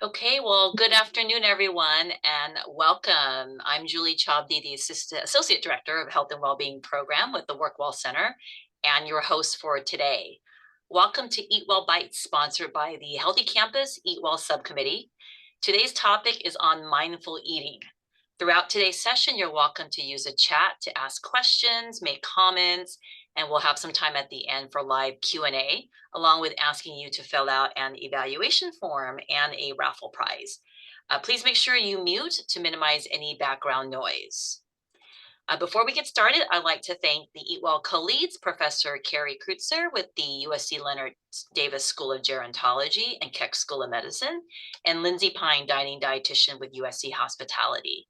Okay, well, good afternoon, everyone, and welcome. I'm Julie Chabdi, the Associate Director of Health and Wellbeing Program with the WorkWell Center, and your host for today. Welcome to Eat Well Bites, sponsored by the Healthy Campus Eat Well Subcommittee. Today's topic is on mindful eating. Throughout today's session, you're welcome to use a chat to ask questions, make comments, and we'll have some time at the end for live Q&A, along with asking you to fill out an evaluation form and a raffle prize. Please make sure you mute to minimize any background noise. Before we get started, I'd like to thank the Eat Well co-leads, Professor Carrie Kreutzer with the USC Leonard Davis School of Gerontology and Keck School of Medicine, and Lindsay Pine, dining dietitian with USC Hospitality.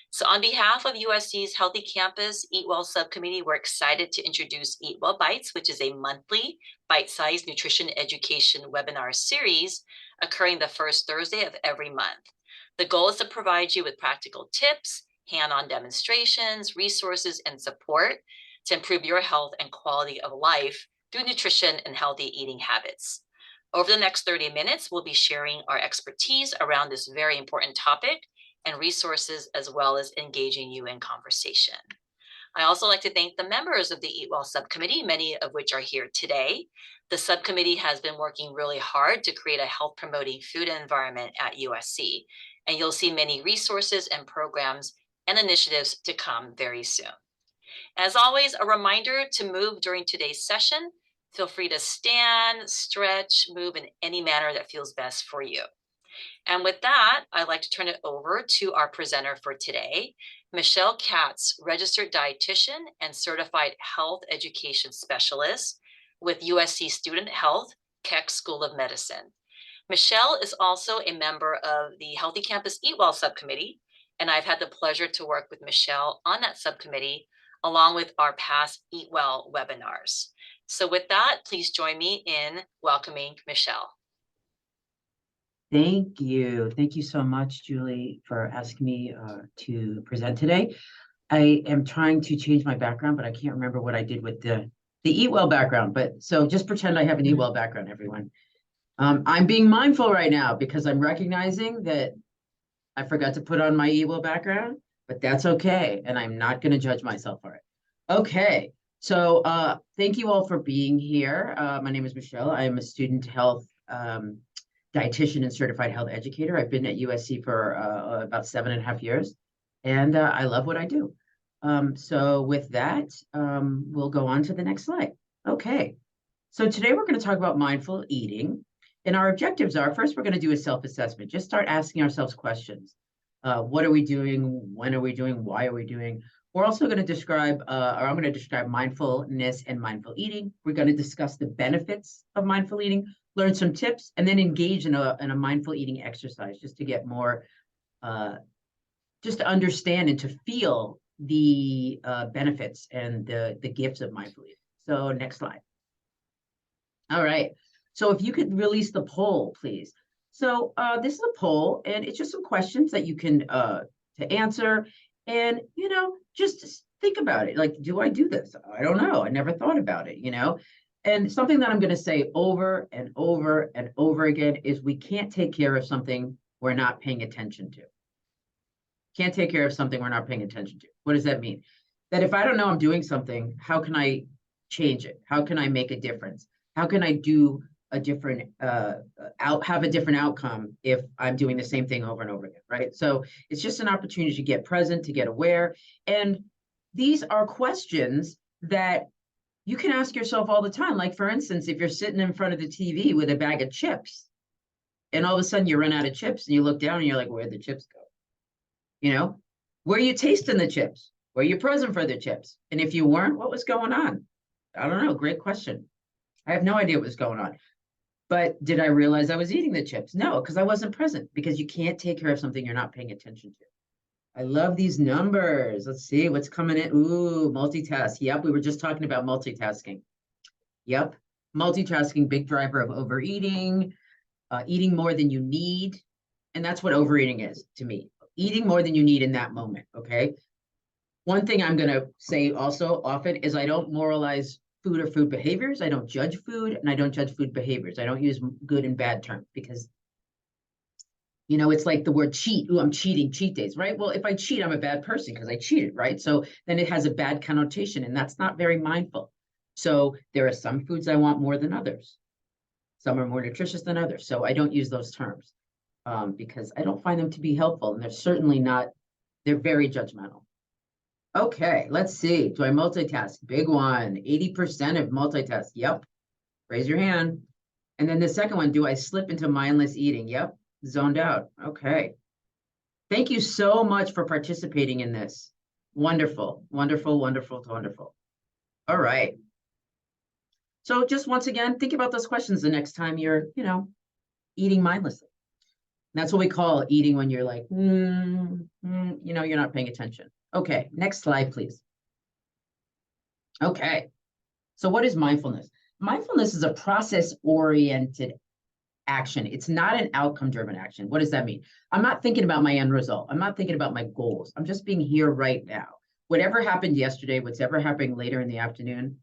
So on behalf of USC's Healthy Campus Eat Well Subcommittee, we're excited to introduce Eat Well Bites, which is a monthly bite-sized nutrition education webinar series occurring the first Thursday of every month. The goal is to provide you with practical tips, hand-on demonstrations, resources, and support to improve your health and quality of life through nutrition and healthy eating habits. Over the next 30 minutes, we'll be sharing our expertise around this very important topic and resources, as well as engaging you in conversation. I also like to thank the members of the Eat Well subcommittee, many of which are here today. The subcommittee has been working really hard to create a health promoting food environment at USC, and you'll see many resources and programs and initiatives to come very soon. As always, a reminder to move during today's session. Feel free to stand, stretch, move in any manner that feels best for you. And with that, I'd like to turn it over to our presenter for today, Michelle Katz, registered dietitian and certified health education specialist with USC Student Health, Keck School of Medicine. Michelle is also a member of the Healthy Campus Eat Well subcommittee, and I've had the pleasure to work with Michelle on that subcommittee, along with our past Eat Well webinars. So with that, please join me in welcoming Michelle. Thank you. Thank you so much, Julie, for asking me to present today. I am trying to change my background, but I can't remember what I did with the Eat Well background. But so just pretend I have an Eat Well background, everyone. I'm being mindful right now because I'm recognizing that I forgot to put on my Eat Well background, but that's okay. And I'm not going to judge myself for it. Okay. So thank you all for being here. My name is Michelle. I am a student health dietitian and certified health educator. I've been at USC for about 7.5 years, and I love what I do. So with that, we'll go on to the next slide. Okay, so today we're going to talk about mindful eating. And our objectives are, first, we're going to do a self-assessment. Just start asking ourselves questions. What are we doing? When are we doing? Why are we doing? We're also going to describe, or I'm going to describe mindfulness and mindful eating. We're going to discuss the benefits of mindful eating, learn some tips, and then engage in a mindful eating exercise just to get more, just to understand and to feel the benefits and the gifts of mindful eating. So next slide. All right. So if you could release the poll, please. So this is a poll, and it's just some questions that you can to answer, and just think about it. Like, do I do this? I don't know. I never thought about it. And something that I'm going to say over and over and over again is we can't take care of something we're not paying attention to. Can't take care of something we're not paying attention to. What does that mean? That if I don't know I'm doing something, how can I change it? How can I make a difference? How can I do a different have a different outcome if I'm doing the same thing over and over again, right? So it's just an opportunity to get present, to get aware. And these are questions that you can ask yourself all the time. Like, for instance, if you're sitting in front of the TV with a bag of chips, and all of a sudden you run out of chips, and you look down and you're like, where'd the chips go? Were you tasting the chips? Were you present for the chips? And if you weren't, what was going on? I don't know. Great question. I have no idea what was going on. But did I realize I was eating the chips? No, because I wasn't present, because you can't take care of something you're not paying attention to. I love these numbers. Let's see what's coming in. Ooh, multitask. Yep, we were just talking about multitasking. Yep, multitasking, big driver of overeating, eating more than you need. And that's what overeating is to me, eating more than you need in that moment, okay? One thing I'm going to say also often is I don't moralize food or food behaviors. I don't judge food, and I don't judge food behaviors. I don't use good and bad terms, because You know, it's like the word cheat. Ooh, I'm cheating, cheat days, right? Well, if I cheat, I'm a bad person because I cheated, right? So then it has a bad connotation, and that's not very mindful. So there are some foods I want more than others. Some are more nutritious than others. So I don't use those terms because I don't find them to be helpful. And they're certainly not, they're very judgmental. Okay, let's see. Do I multitask? Big one. 80% of multitask. Yep. Raise your hand. And then the second one, do I slip into mindless eating? Yep. Zoned out. Okay. Thank you so much for participating in this. Wonderful, wonderful, wonderful, wonderful. All right. So just once again, think about those questions the next time you're, eating mindlessly. That's what we call eating when you're like, you're not paying attention. Okay, next slide, please. Okay, so what is mindfulness? Mindfulness is a process-oriented action. It's not an outcome-driven action. What does that mean? I'm not thinking about my end result. I'm not thinking about my goals. I'm just being here right now. Whatever happened yesterday, what's ever happening later in the afternoon,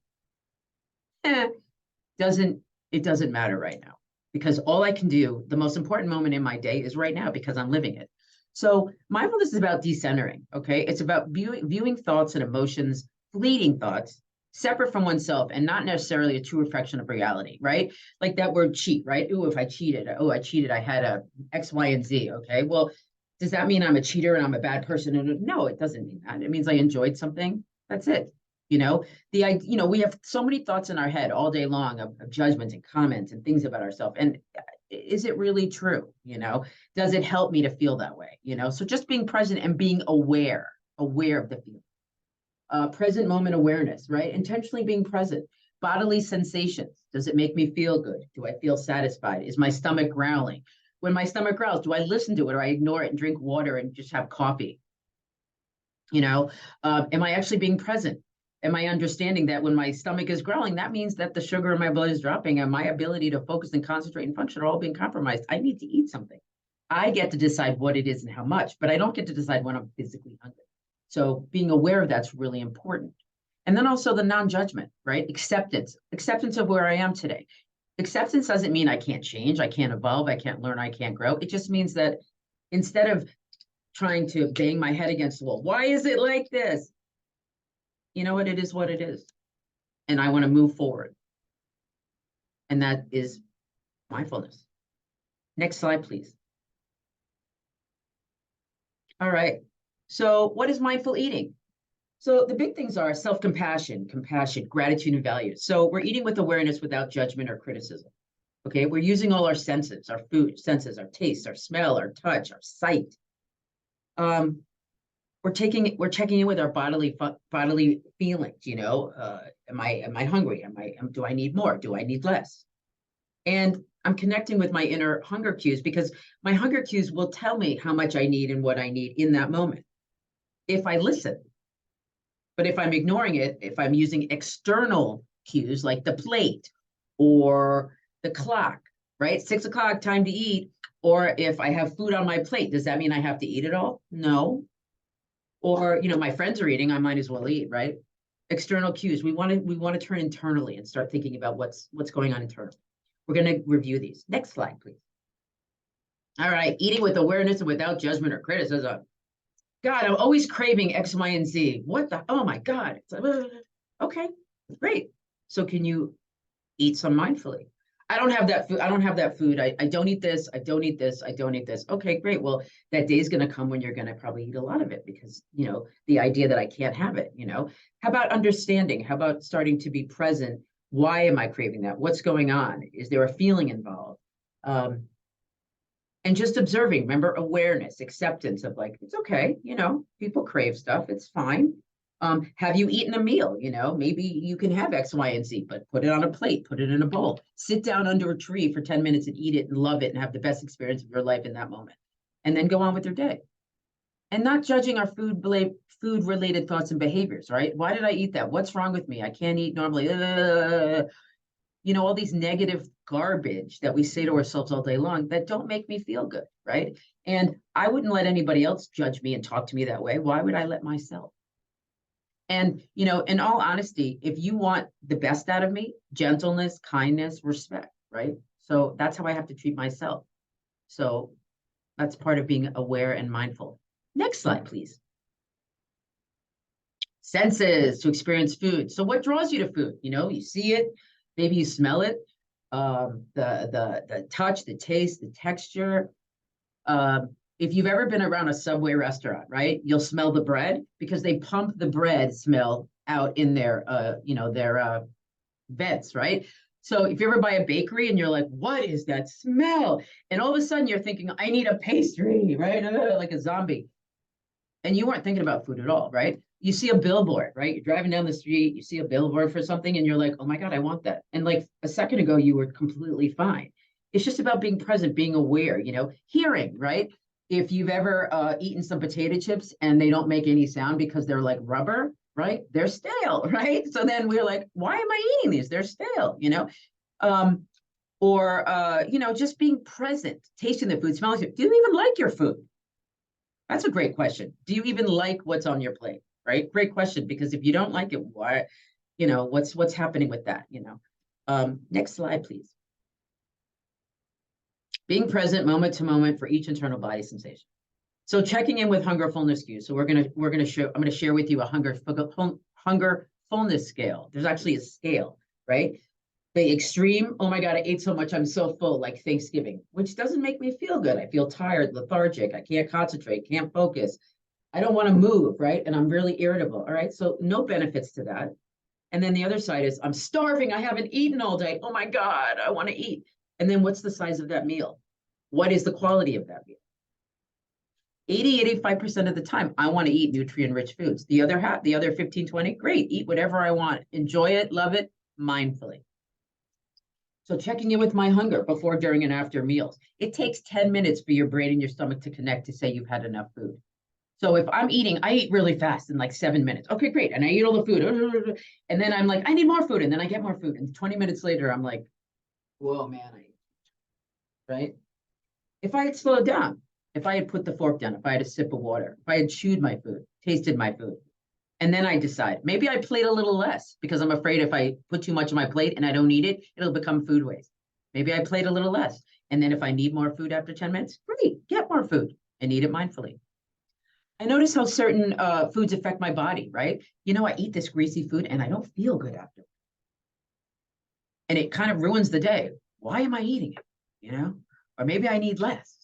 doesn't matter right now, because all I can do, the most important moment in my day is right now because I'm living it. So mindfulness is about decentering, okay? It's about viewing thoughts and emotions, fleeting thoughts, separate from oneself and not necessarily a true reflection of reality, right? Like that word cheat, right? Ooh, if I cheated, I had a X, Y, and Z, okay? Well, does that mean I'm a cheater and I'm a bad person? No, it doesn't mean that. It means I enjoyed something. That's it. We have so many thoughts in our head all day long of judgments and comments and things about ourselves. And is it really true? Does it help me to feel that way? So just being present and being aware of the feeling. Present moment awareness, right? Intentionally being present. Bodily sensations. Does it make me feel good? Do I feel satisfied? Is my stomach growling? When my stomach growls, do I listen to it or I ignore it and drink water and just have coffee? Am I actually being present? Am I understanding that when my stomach is growling, that means that the sugar in my blood is dropping and my ability to focus and concentrate and function are all being compromised? I need to eat something. I get to decide what it is and how much, but I don't get to decide when I'm physically hungry. So being aware of that's really important. And then also the non-judgment, right? Acceptance of where I am today. Acceptance doesn't mean I can't change, I can't evolve, I can't learn, I can't grow. It just means that instead of trying to bang my head against the wall, why is it like this? You know what? It is what it is. And I want to move forward. And that is mindfulness. Next slide, please. All right. So what is mindful eating? So the big things are self-compassion, compassion, gratitude, and values. So we're eating with awareness without judgment or criticism. Okay. We're using all our senses, our food senses, our taste, our smell, our touch, our sight. We're checking in with our bodily feelings. Am I hungry? Do I need more? Do I need less? And I'm connecting with my inner hunger cues because my hunger cues will tell me how much I need and what I need in that moment if I listen. But if I'm ignoring it, if I'm using external cues like the plate or the clock, right? 6 o'clock, time to eat. Or if I have food on my plate, does that mean I have to eat it all? No. Or, my friends are eating, I might as well eat, right? External cues. We want to turn internally and start thinking about what's going on internally. We're going to review these. Next slide, please. All right, eating with awareness and without judgment or criticism. God, I'm always craving X, Y, and Z. Oh my God. It's like, okay, great. So can you eat some mindfully? I don't have that food. I don't have that food. I don't eat this. I don't eat this. I don't eat this. Okay, great. Well, that day is going to come when you're going to probably eat a lot of it because, the idea that I can't have it, How about understanding? How about starting to be present? Why am I craving that? What's going on? Is there a feeling involved? And just observing, remember, awareness, acceptance of like, it's okay. People crave stuff. It's fine. Have you eaten a meal? Maybe you can have X, Y, and Z, but put it on a plate, put it in a bowl, sit down under a tree for 10 minutes and eat it and love it and have the best experience of your life in that moment. And then go on with your day. And not judging our food related thoughts and behaviors, right? Why did I eat that? What's wrong with me? I can't eat normally. All these negative garbage that we say to ourselves all day long that don't make me feel good, right? And I wouldn't let anybody else judge me and talk to me that way. Why would I let myself? And, in all honesty, if you want the best out of me, gentleness, kindness, respect, right? So that's how I have to treat myself. So That's part of being aware and mindful. Next slide, please. Senses to experience food. So what draws you to food? You know, you see it, maybe you smell it, the touch, the taste, the texture. If you've ever been around a Subway restaurant, right, you'll smell the bread because they pump the bread smell out in their, their vents, right? So if you ever buy a bakery and you're like, what is that smell? And all of a sudden you're thinking, I need a pastry, right? Like a zombie. And you weren't thinking about food at all, right? You see a billboard, right? You're driving down the street, you see a billboard for something, and you're like, oh my God, I want that. And like a second ago, you were completely fine. It's just about being present, being aware, hearing, right? If you've ever eaten some potato chips and they don't make any sound because they're like rubber, right? They're stale, right? So then we're like, why am I eating these? They're stale, Um, or just being present, tasting the food, smelling it. Do you even like your food? That's a great question. Do you even like what's on your plate? Right? Great question. Because if you don't like it, why, what's happening with that? Next slide, please. Being present moment to moment for each internal body sensation. So checking in with hunger fullness cues. So I'm gonna share with you a hunger fullness scale. There's actually a scale, right? The extreme, oh my God, I ate so much, I'm so full, like Thanksgiving, which doesn't make me feel good. I feel tired, lethargic, I can't concentrate, can't focus. I don't want to move, right? And I'm really irritable, all right? So no benefits to that. And then the other side is I'm starving, I haven't eaten all day. Oh my God, I want to eat. And then what's the size of that meal? What is the quality of that meal? 85% of the time, I want to eat nutrient-rich foods. The other 15, 20, great, eat whatever I want. Enjoy it, love it, mindfully. So checking in with my hunger before, during, and after meals. It takes 10 minutes for your brain and your stomach to connect to say you've had enough food. So if I'm eating, I eat really fast in like 7 minutes. Okay, great. And I eat all the food. And then I'm like, I need more food. And then I get more food. And 20 minutes later, I'm like, whoa, man, right? If I had slowed down, if I had put the fork down, if I had a sip of water, if I had chewed my food, tasted my food, and then I decide, maybe I plate a little less because I'm afraid if I put too much on my plate and I don't eat it, it'll become food waste. Maybe I plate a little less. And then if I need more food after 10 minutes, great, get more food and eat it mindfully. I notice how certain foods affect my body, right? I eat this greasy food and I don't feel good after. And it kind of ruins the day. Why am I eating it? Or maybe I need less,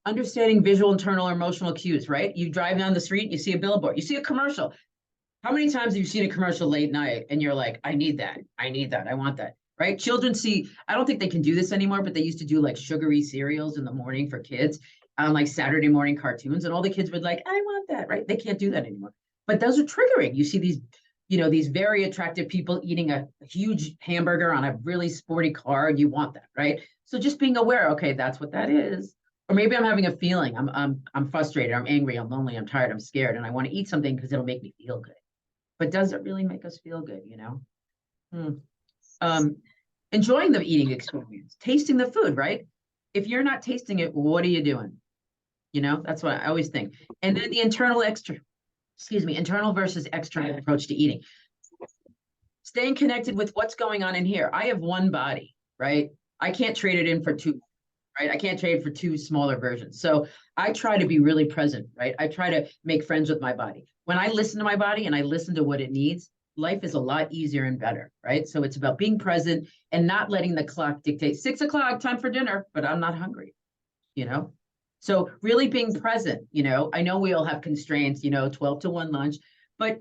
understanding visual, internal, or emotional cues, right? You drive down the street, you see a billboard, you see a commercial. How many times have you seen a commercial late night and you're like, I need that, I want that, right? Children see, I don't think they can do this anymore, but they used to do like sugary cereals in the morning for kids on like Saturday morning cartoons, and all the kids would like, I want that, right? They can't do that anymore. But those are triggering. You see these very attractive people eating a huge hamburger on a really sporty car, and you want that, right? So just being aware, okay, that's what that is. Or maybe I'm having a feeling, I'm frustrated, I'm angry, I'm lonely, I'm tired, I'm scared, and I want to eat something because it'll make me feel good. But does it really make us feel good, enjoying the eating experience, tasting the food, right? If you're not tasting it, what are you doing? That's what I always think. And then the internal versus external approach to eating. Staying connected with what's going on in here. I have one body, right? I can't trade it in for two, right? I can't trade for two smaller versions. So I try to be really present, right? I try to make friends with my body. When I listen to my body and I listen to what it needs, life is a lot easier and better, right? So it's about being present and not letting the clock dictate 6 o'clock, time for dinner, but I'm not hungry, So really being present, I know we all have constraints, 12 to 1 lunch, but,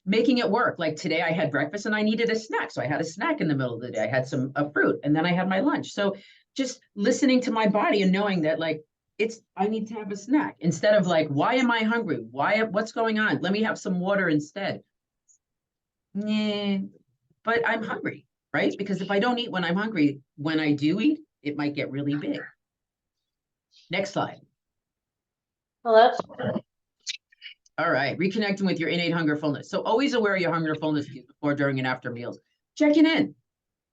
making it work. Like today I had breakfast and I needed a snack. So I had a snack in the middle of the day. I had some fruit and then I had my lunch. So just listening to my body and knowing that like, I need to have a snack instead of like, why am I hungry? What's going on? Let me have some water instead. Yeah, but I'm hungry, right? Because if I don't eat when I'm hungry, when I do eat, it might get really big. Next slide. Well, that's all right. Reconnecting with your innate hunger fullness. So always aware of your hunger fullness cues before, during, and after meals. Checking in.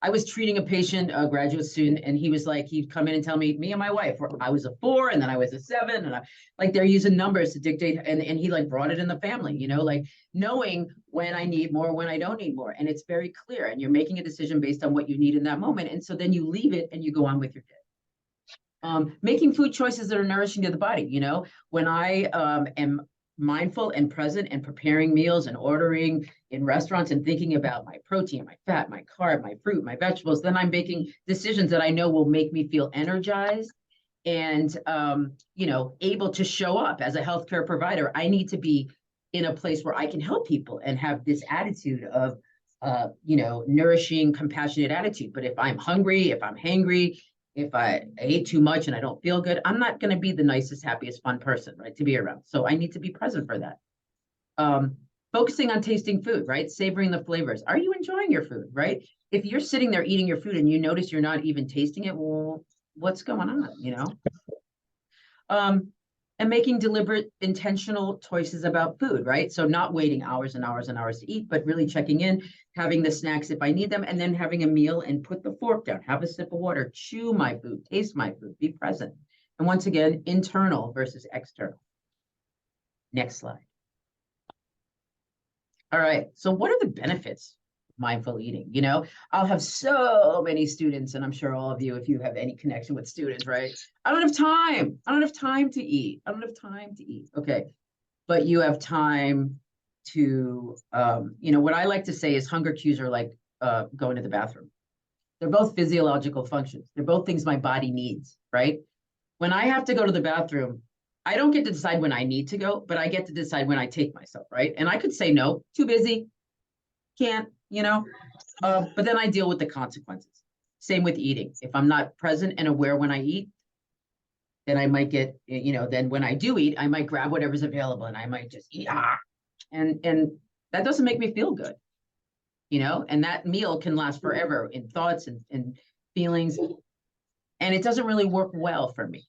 I was treating a patient, a graduate student, and he was like, he'd come in and tell me and my wife, I was a 4 and then I was a 7. And like they're using numbers to dictate. And he like brought it in the family, like knowing when I need more, when I don't need more. And it's very clear. And you're making a decision based on what you need in that moment. And so then you leave it and you go on with your day. Making food choices that are nourishing to the body. When I am mindful and present and preparing meals and ordering in restaurants and thinking about my protein, my fat, my carb, my fruit, my vegetables, then I'm making decisions that I know will make me feel energized and able to show up as a healthcare provider. I need to be in a place where I can help people and have this attitude of nourishing, compassionate attitude. But if I'm hungry, if I'm hangry, if I ate too much and I don't feel good, I'm not going to be the nicest, happiest, fun person, right, to be around. So I need to be present for that. Focusing on tasting food, right? Savoring the flavors. Are you enjoying your food, right? If you're sitting there eating your food and you notice you're not even tasting it, well, what's going on, and making deliberate, intentional choices about food, right? So not waiting hours and hours and hours to eat, but really checking in, having the snacks if I need them, and then having a meal and put the fork down, have a sip of water, chew my food, taste my food, be present. And once again, internal versus external. Next slide. All right, so what are the benefits of mindful eating? I'll have so many students, and I'm sure all of you, if you have any connection with students, right? I don't have time. I don't have time to eat. I don't have time to eat. Okay, but you have time to, what I like to say is hunger cues are like going to the bathroom. They're both physiological functions. They're both things my body needs, right? When I have to go to the bathroom, I don't get to decide when I need to go, but I get to decide when I take myself, right? And I could say no, too busy, can't, but then I deal with the consequences. Same with eating. If I'm not present and aware when I eat, then I might get, then when I do eat, I might grab whatever's available and I might just eat, and that doesn't make me feel good, and that meal can last forever in thoughts and feelings, and it doesn't really work well for me.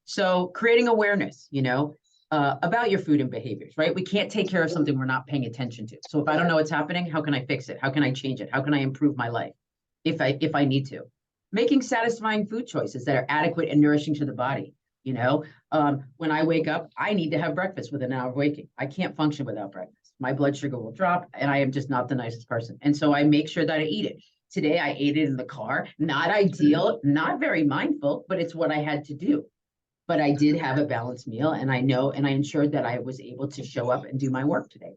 So creating awareness, about your food and behaviors, right? We can't take care of something we're not paying attention to. So if I don't know what's happening, how can I fix it? How can I change it? How can I improve my life if I need to? Making satisfying food choices that are adequate and nourishing to the body. When I wake up, I need to have breakfast within an hour of waking. I can't function without breakfast. My blood sugar will drop and I am just not the nicest person. And so I make sure that I eat it. Today, I ate it in the car. Not ideal, not very mindful, but it's what I had to do. But I did have a balanced meal, and I ensured that I was able to show up and do my work today.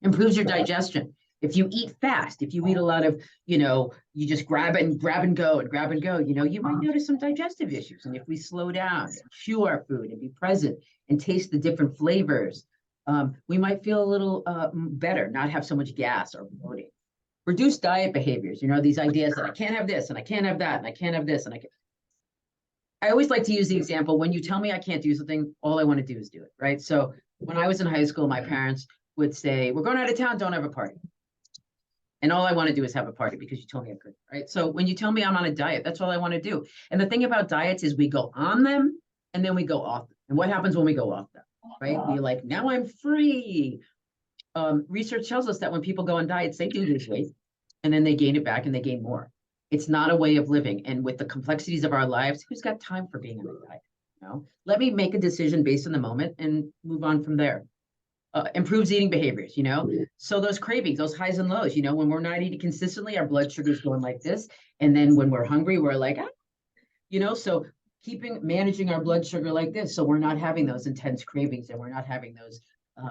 Improves your digestion. If you eat fast, if you eat a lot of, you just grab and go, you might notice some digestive issues. And if we slow down and chew our food and be present and taste the different flavors, we might feel a little better, not have so much gas or bloating. Reduce diet behaviors, these ideas that I can't have this and I can't have that and I can't have this and I always like to use the example, when you tell me I can't do something, all I want to do is do it, right? So when I was in high school, my parents would say, we're going out of town, don't have a party. And all I want to do is have a party because you told me I could, right? So when you tell me I'm on a diet, that's all I want to do. And the thing about diets is we go on them and then we go off them. And what happens when we go off them, right? We're like, now I'm free. Research tells us that when people go on diets, they do lose weight and then they gain it back and they gain more. It's not a way of living. And with the complexities of our lives, who's got time for being on a diet? Let me make a decision based on the moment and move on from there. Improves eating behaviors, So those cravings, those highs and lows, when we're not eating consistently, our blood sugar's going like this. And then when we're hungry, we're like, so managing our blood sugar like this. So we're not having those intense cravings and we're not having those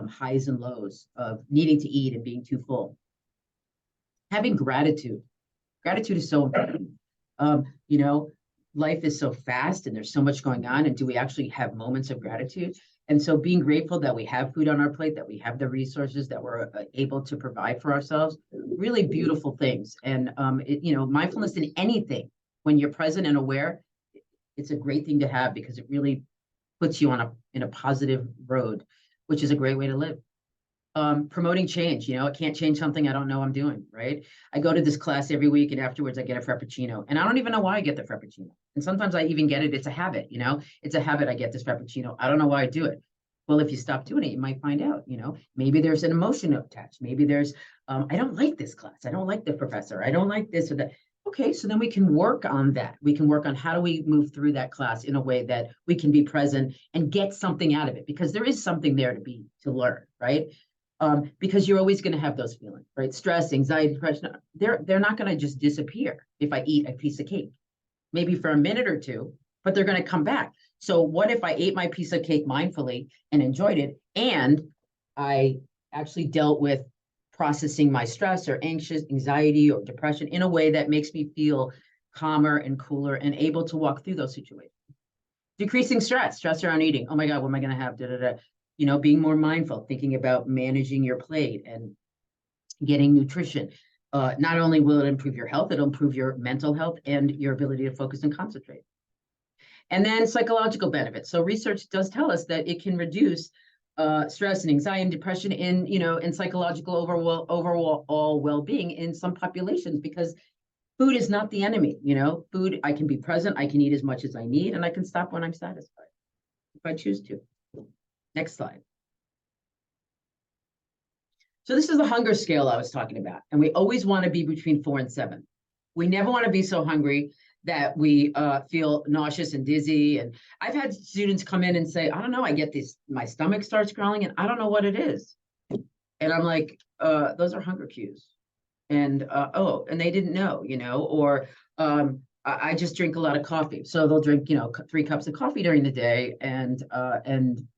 highs and lows of needing to eat and being too full. Having gratitude. Gratitude is so important. Life is so fast and there's so much going on. And do we actually have moments of gratitude? And so being grateful that we have food on our plate, that we have the resources that we're able to provide for ourselves, really beautiful things. And, mindfulness in anything, when you're present and aware, it's a great thing to have because it really puts you in a positive road, which is a great way to live. Promoting change, I can't change something I don't know I'm doing, right? I go to this class every week and afterwards I get a Frappuccino and I don't even know why I get the Frappuccino. And sometimes I even get it. It's a habit, it's a habit. I get this Frappuccino. I don't know why I do it. Well, if you stop doing it, you might find out, maybe there's an emotion attached. Maybe there's, I don't like this class. I don't like the professor. I don't like this or that. Okay, so then we can work on that. We can work on how do we move through that class in a way that we can be present and get something out of it because there is something there to learn, right? Because you're always going to have those feelings, right? Stress, anxiety, depression, they're not going to just disappear if I eat a piece of cake. Maybe for a minute or two, but they're going to come back. So what if I ate my piece of cake mindfully and enjoyed it, and I actually dealt with processing my stress or anxiety or depression in a way that makes me feel calmer and cooler and able to walk through those situations. Decreasing stress around eating. Oh my God, what am I going to have? Da, da, da. Being more mindful, thinking about managing your plate and getting nutrition. Not only will it improve your health, it'll improve your mental health and your ability to focus and concentrate. And then psychological benefits. So research does tell us that it can reduce stress and anxiety and depression in psychological overall well-being in some populations, because food is not the enemy. Food, I can be present, I can eat as much as I need, and I can stop when I'm satisfied if I choose to. Next slide. So this is the hunger scale I was talking about, and we always want to be between 4 and 7. We never want to be so hungry that we feel nauseous and dizzy. And I've had students come in and say, I don't know, I get this, my stomach starts growling and I don't know what it is. And I'm like, those are hunger cues. And and they didn't know, or I just drink a lot of coffee. So they'll drink, 3 cups of coffee during the day and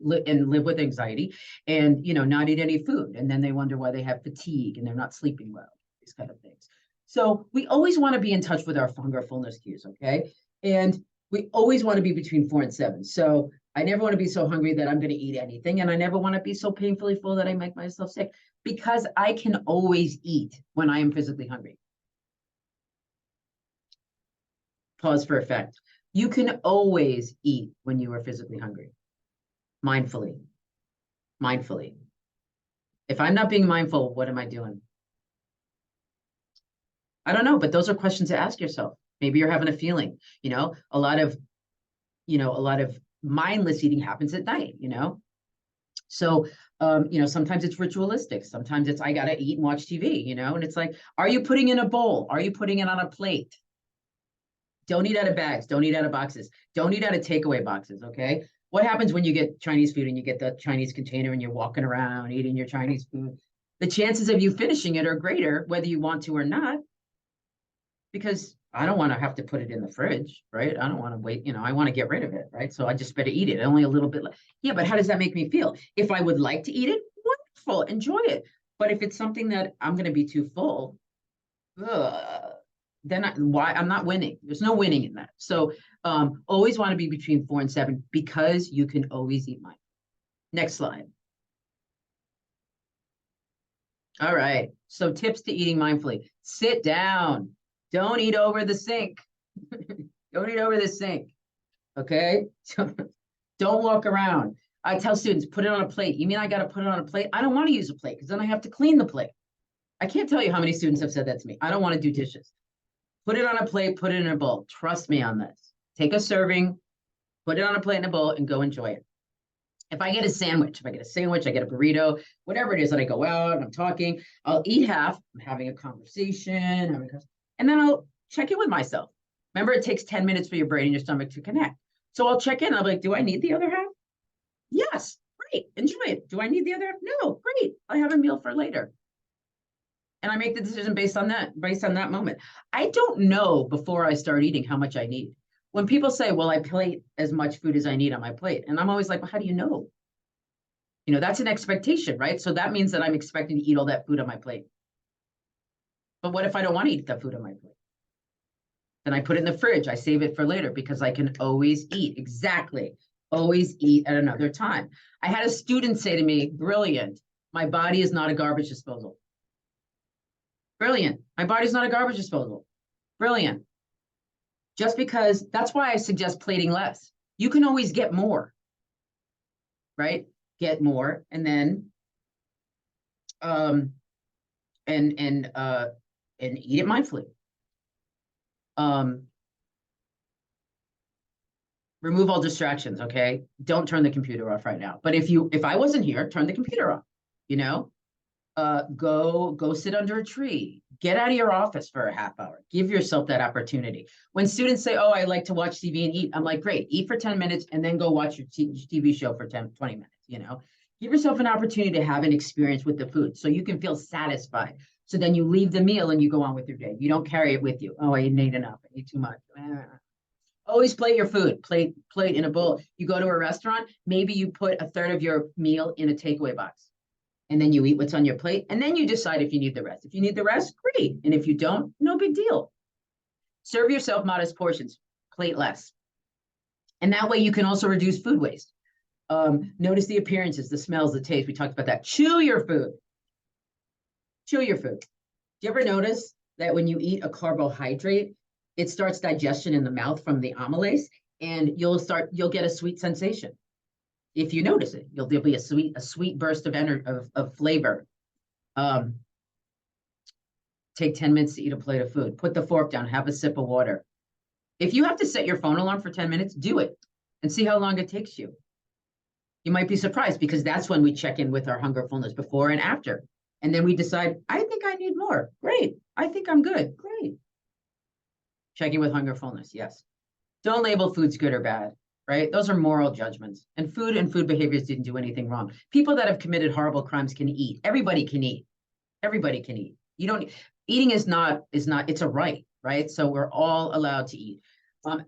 live with anxiety and, not eat any food. And then they wonder why they have fatigue and they're not sleeping well, these kind of things. So we always want to be in touch with our hunger fullness cues, okay? And we always want to be between 4 and 7. So I never want to be so hungry that I'm going to eat anything. And I never want to be so painfully full that I make myself sick, because I can always eat when I am physically hungry. Pause for effect. You can always eat when you are physically hungry. Mindfully. If I'm not being mindful, what am I doing? I don't know, but those are questions to ask yourself. Maybe you're having a feeling, a lot of mindless eating happens at night, So, sometimes it's ritualistic. Sometimes it's, I got to eat and watch TV, and it's like, are you putting in a bowl? Are you putting it on a plate? Don't eat out of bags. Don't eat out of boxes. Don't eat out of takeaway boxes. Okay. What happens when you get Chinese food and you get the Chinese container and you're walking around eating your Chinese food? The chances of you finishing it are greater, whether you want to or not, because I don't want to have to put it in the fridge, right? I don't want to wait, I want to get rid of it, right? So I just better eat it, only a little bit. Yeah, but how does that make me feel? If I would like to eat it, wonderful, enjoy it. But if it's something that I'm going to be too full, then I'm not winning. There's no winning in that. So always want to be between 4 and 7, because you can always eat mine. Next slide. All right. So tips to eating mindfully. Sit down. Don't eat over the sink. Don't eat over the sink. Okay? Don't walk around. I tell students, put it on a plate. You mean I got to put it on a plate? I don't want to use a plate, because then I have to clean the plate. I can't tell you how many students have said that to me. I don't want to do dishes. Put it on a plate, put it in a bowl. Trust me on this. Take a serving, put it on a plate and a bowl, and go enjoy it. If I get a sandwich, I get a burrito, whatever it is that I go out and I'm talking, I'll eat half. I'm having a conversation, and then I'll check in with myself. Remember, it takes 10 minutes for your brain and your stomach to connect. So I'll check in. I'll be like, do I need the other half? Yes. Great. Enjoy it. Do I need the other half? No. Great. I have a meal for later. And I make the decision based on that moment. I don't know before I start eating how much I need. When people say, well, I plate as much food as I need on my plate. And I'm always like, well, how do you know? That's an expectation, right? So that means that I'm expecting to eat all that food on my plate. But what if I don't want to eat that food on my plate? Then I put it in the fridge. I save it for later, because I can always eat. Exactly. Always eat at another time. I had a student say to me, brilliant, my body is not a garbage disposal. Brilliant. My body's not a garbage disposal. Brilliant. Just because, that's why I suggest plating less. You can always get more, right? Get more, and then and eat it mindfully. Remove all distractions, okay? Don't turn the computer off right now. But if I wasn't here, turn the computer off, go sit under a tree, get out of your office for a half hour, give yourself that opportunity. When students say, oh, I like to watch TV and eat, I'm like, great, eat for 10 minutes and then go watch your TV show for 20 minutes, give yourself an opportunity to have an experience with the food so you can feel satisfied. So then you leave the meal and you go on with your day. You don't carry it with you. Oh, I didn't eat enough. I ate too much. Always plate your food, plate in a bowl. You go to a restaurant, maybe you put a third of your meal in a takeaway box. And then you eat what's on your plate. And then you decide if you need the rest. If you need the rest, great. And if you don't, no big deal. Serve yourself modest portions, plate less. And that way you can also reduce food waste. Notice the appearances, the smells, the taste. We talked about that. Chew your food. Chew your food. Do you ever notice that when you eat a carbohydrate, it starts digestion in the mouth from the amylase, and you'll get a sweet sensation. If you notice it, there'll be a sweet burst of energy, of flavor. Take 10 minutes to eat a plate of food. Put the fork down, have a sip of water. If you have to set your phone alarm for 10 minutes, do it and see how long it takes you. You might be surprised, because that's when we check in with our hunger fullness, before and after. And then we decide, I think I need more. Great. I think I'm good. Great. Check in with hunger fullness. Yes. Don't label foods good or bad, right? Those are moral judgments. And food behaviors didn't do anything wrong. People that have committed horrible crimes can eat. Everybody can eat. Everybody can eat. Eating is not, it's a right? So we're all allowed to eat.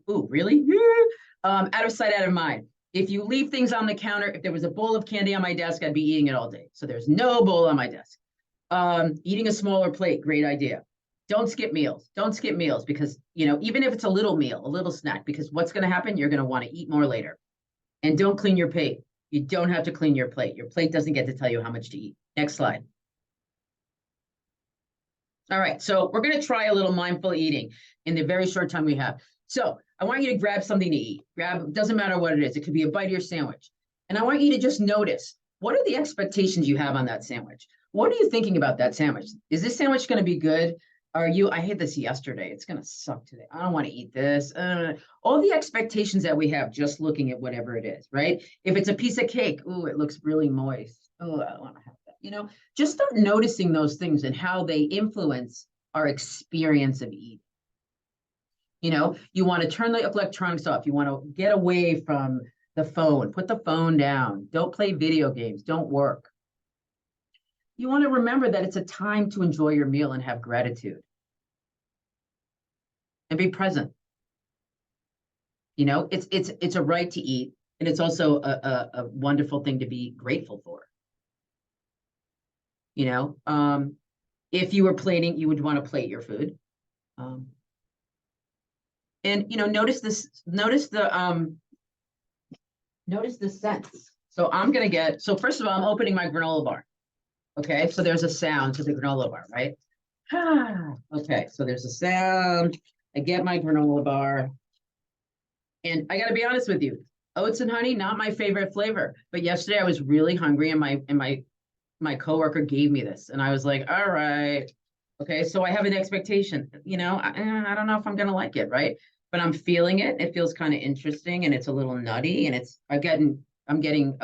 Ooh, really? Out of sight, out of mind. If you leave things on the counter, if there was a bowl of candy on my desk, I'd be eating it all day. So there's no bowl on my desk. Eating a smaller plate, great idea. Don't skip meals. Don't skip meals, because, even if it's a little meal, a little snack, because what's going to happen? You're going to want to eat more later. And don't clean your plate. You don't have to clean your plate. Your plate doesn't get to tell you how much to eat. Next slide. All right, so we're going to try a little mindful eating in the very short time we have. So I want you to grab something to eat. Doesn't matter what it is. It could be a bite of your sandwich. And I want you to just notice, what are the expectations you have on that sandwich? What are you thinking about that sandwich? Is this sandwich going to be good? I had this yesterday. It's going to suck today. I don't want to eat this. All the expectations that we have just looking at whatever it is, right? If it's a piece of cake, ooh, it looks really moist. Oh, I don't want to have that. Just start noticing those things and how they influence our experience of eating. You want to turn the electronics off. You want to get away from the phone. Put the phone down. Don't play video games. Don't work. You want to remember that it's a time to enjoy your meal and have gratitude. And be present. It's a right to eat, and it's also a wonderful thing to be grateful for. If you were plating, you would want to plate your food. And notice the scents. So first of all, I'm opening my granola bar. Okay, so there's a sound to the granola bar, right? Okay, so there's a sound. I get my granola bar. And I gotta be honest with you, oats and honey, not my favorite flavor. But yesterday I was really hungry, and my coworker gave me this, and I was like, all right. Okay, so I have an expectation, I don't know if I'm gonna like it, right? But I'm feeling it. It feels kind of interesting, and it's a little nutty, and I'm getting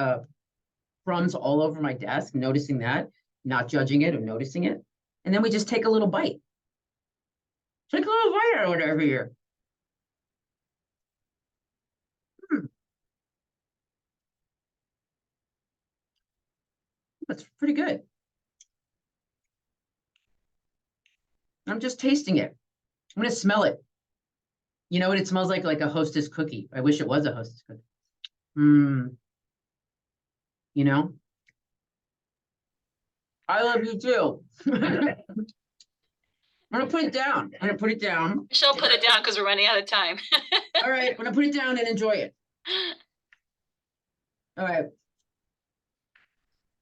crumbs all over my desk, noticing that, not judging it or noticing it. And then we just take a little bite. Take a little bite or whatever here. That's pretty good. I'm just tasting it. I'm going to smell it. You know what it smells like? Like a Hostess cookie. I wish it was a Hostess cookie. I love you too. I'm going to put it down. Michelle, put it down because we're running out of time. All right, I'm going to put it down and enjoy it. All right.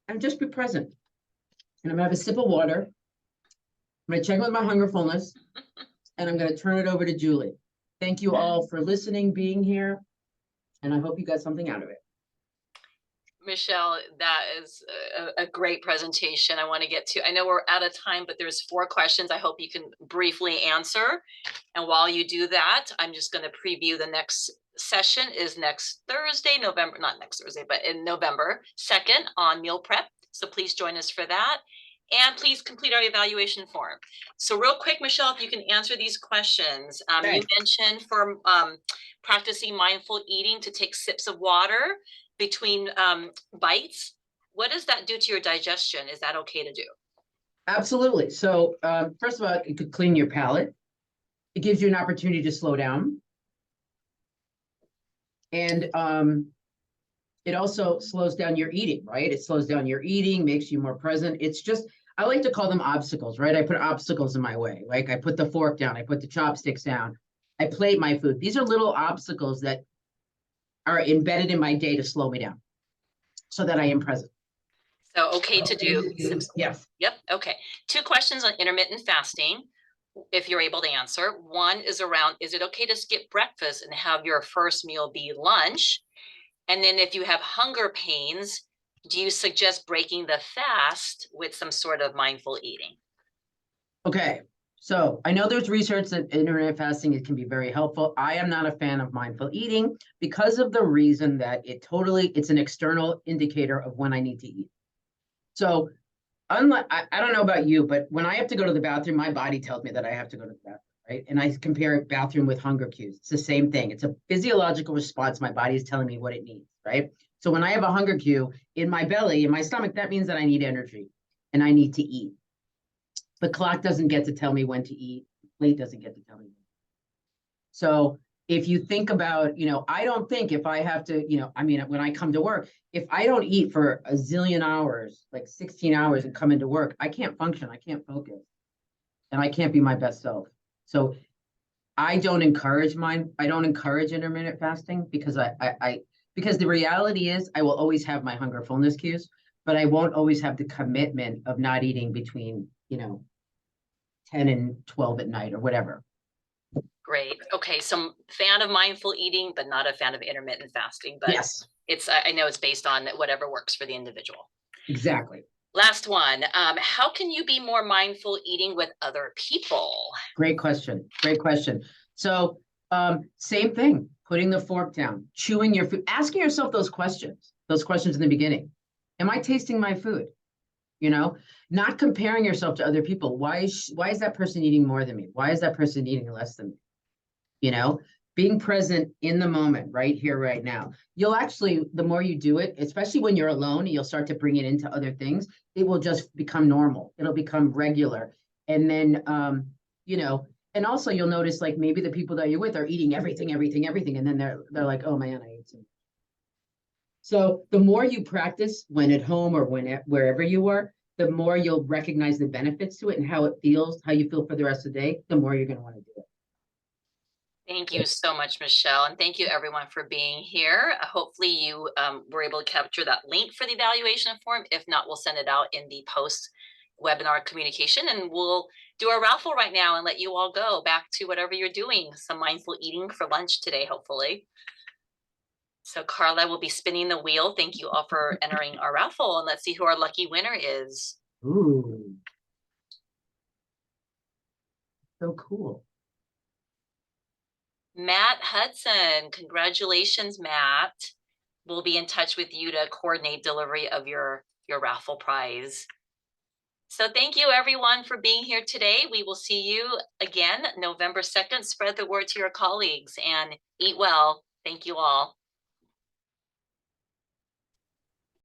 And just be present. And I'm going to have a sip of water. I'm going to check with my hunger fullness, and I'm going to turn it over to Julie. Thank you all for listening, being here, and I hope you got something out of it. Michelle, that is a great presentation. I want to get to, I know we're out of time, but there's 4 questions I hope you can briefly answer. And while you do that, I'm just going to preview the next session is next Thursday, not next Thursday, but in November 2nd on meal prep. So please join us for that. And please complete our evaluation form. So real quick, Michelle, if you can answer these questions. Okay. You mentioned for practicing mindful eating to take sips of water between bites. What does that do to your digestion? Is that okay to do? Absolutely. So first of all, it could clean your palate. It gives you an opportunity to slow down. And it also slows down your eating, right? It slows down your eating, makes you more present. It's just, I like to call them obstacles, right? I put obstacles in my way. Like I put the fork down, I put the chopsticks down, I plate my food. These are little obstacles that are embedded in my day to slow me down so that I am present. So okay to do. Yes. Yep. Okay. 2 questions on intermittent fasting, if you're able to answer. One is around, is it okay to skip breakfast and have your first meal be lunch? And then if you have hunger pains, do you suggest breaking the fast with some sort of mindful eating? Okay. So I know there's research that intermittent fasting can be very helpful. I am not a fan of mindful eating because of the reason that it's an external indicator of when I need to eat. So unlike, I don't know about you, but when I have to go to the bathroom, my body tells me that I have to go to the bathroom, right? And I compare bathroom with hunger cues. It's the same thing. It's a physiological response. My body is telling me what it needs, right? So when I have a hunger cue in my belly, in my stomach, that means that I need energy and I need to eat. The clock doesn't get to tell me when to eat. The plate doesn't get to tell me. So if you think about, I don't think if I have to, when I come to work, if I don't eat for a zillion hours, like 16 hours and come into work, I can't function. I can't focus and I can't be my best self. So I don't encourage intermittent fasting because because the reality is I will always have my hunger fullness cues, but I won't always have the commitment of not eating between, 10 and 12 at night or whatever. Great. Okay. So fan of mindful eating, but not a fan of intermittent fasting. But Yes, I know it's based on whatever works for the individual. exactly. Last one. How can you be more mindful eating with other people? Great question. Great question. So same thing, putting the fork down, chewing your food, asking yourself those questions in the beginning. Am I tasting my food? Not comparing yourself to other people. Why is that person eating more than me? Why is that person eating less than me? Being present in the moment, right here, right now. You'll actually, the more you do it, especially when you're alone, you'll start to bring it into other things. It will just become normal. It'll become regular. And then, and also you'll notice like maybe the people that you're with are eating everything. And then they're like, oh man, I ate too much. So the more you practice when at home or wherever you are, the more you'll recognize the benefits to it and how it feels, how you feel for the rest of the day, the more you're going to want to do it. Thank you so much, Michelle. And thank you everyone for being here. Hopefully you were able to capture that link for the evaluation form. If not, we'll send it out in the post webinar communication and we'll do a raffle right now and let you all go back to whatever you're doing. Some mindful eating for lunch today, hopefully. So Carla will be spinning the wheel. Thank you all for entering our raffle and let's see who our lucky winner is. Ooh. So cool. Matt Hudson, congratulations, Matt. We'll be in touch with you to coordinate delivery of your raffle prize. So thank you everyone for being here today. We will see you again November 2nd. Spread the word to your colleagues and eat well. Thank you all.